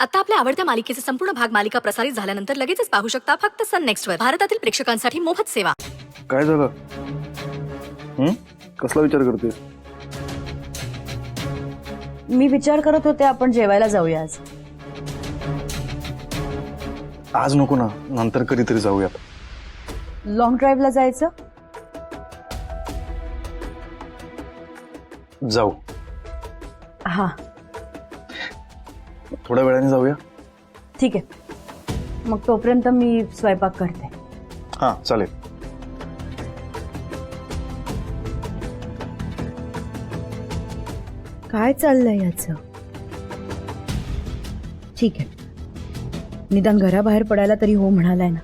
आता आपल्या आवडत्या मालिकेचे संपूर्ण भाग मालिका प्रसारित झाल्यानंतर लगेचच पाहू शकता फक्त सन नेक्स्ट वर. भारतातील प्रेक्षकांसाठी मोफत सेवा. काय झालं? कसला विचार करतेस? मी विचार करत होते आपण जेवायला जाऊया आज. आज नको ना, नंतर कधीतरी जाऊयात. लॉंग ड्राईव्हला जायचं. जाऊ. हा थोड्या वेळाने जाऊया. ठीक आहे, मग तोपर्यंत मी स्वयंपाक करते. हा चालेल. काय चाललंय याचं? ठीक आहे, निदान घराबाहेर पडायला तरी हो म्हणालाय ना.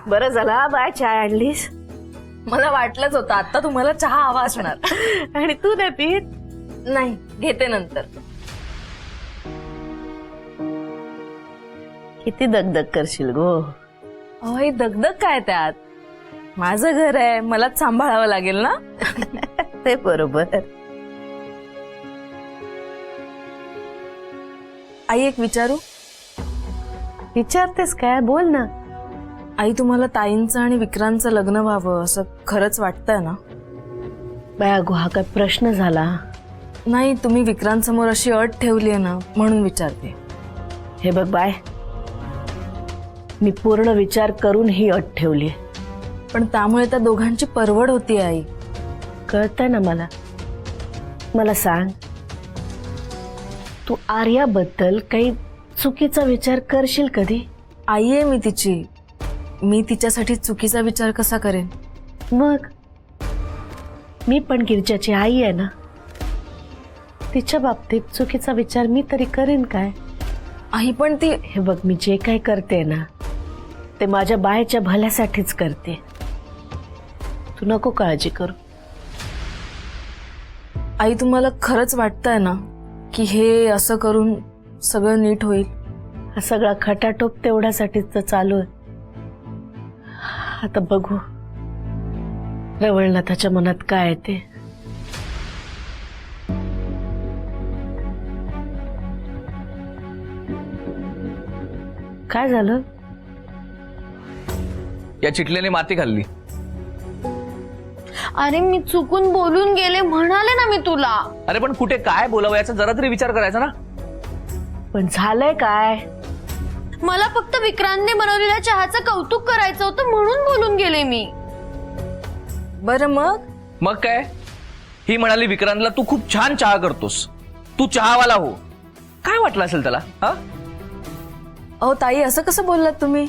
बरं झाला बाय चाय आणलीस. मला वाटलंच होतं आता तुम्हाला चहा हवा असणार. आणि तू नाही पीत? नाही, घेते नंतर. किती दगदग करशील गो. अय दगदग काय त्यात, माझं घर आहे, मलाच सांभाळावं लागेल ना. ते बरोबर. आई एक विचारू? विचारतेस काय, बोल ना. आई तुम्हाला ताईंचं आणि विक्रांतचं लग्न व्हावं असं खरंच वाटतंय ना? बाया हा काय प्रश्न झाला? नाही, तुम्ही विक्रांत समोर अशी अट ठेवली आहे ना म्हणून विचारते. हे बघ बाय, मी पूर्ण विचार करून ही अट ठेवली. पण त्यामुळे त्या दोघांची परवड होती आई. कळतंय ना मला. मला सांग, तू आर्याबद्दल काही चुकीचा विचार करशील कधी? आई आहे मी तिची, मी तिच्यासाठी चुकीचा विचार कसा करेन? मग मी पण गिरजाची आई आहे ना, तिच्या बाबतीत चुकीचा विचार मी तरी करेन काय? आई पण ती, हे बघ, मी जे काही करते ना ते माझ्या बायच्या भल्यासाठीच करते. तू नको काळजी करू. आई तुम्हाला खरंच वाटतंय ना की हे असं करून सगळं नीट होईल? हा सगळा खटाटोप तेवढ्यासाठीच तर चालू आहे. आता बघू रवळनाथाच्या मनात काय ते. काय झालं? या चिटल्याने माती खाल्ली. अरे मी चुकून बोलून गेले म्हणाले ना मी तुला. अरे पण कुठे काय बोलावं याचा जरा तरी विचार करायचा ना. पण झालंय काय? मला फक्त विक्रांतने बनवलेल्या चहाचं कौतुक करायचं होतं म्हणून बोलून गेले मी. बरं मग काय, ही म्हणाली विक्रांतला तू खूप छान चहा करतोस, तू चहावाला हो. काय वाटलं असेल त्याला? हा अहो ताई, असं कसं बोललात तुम्ही?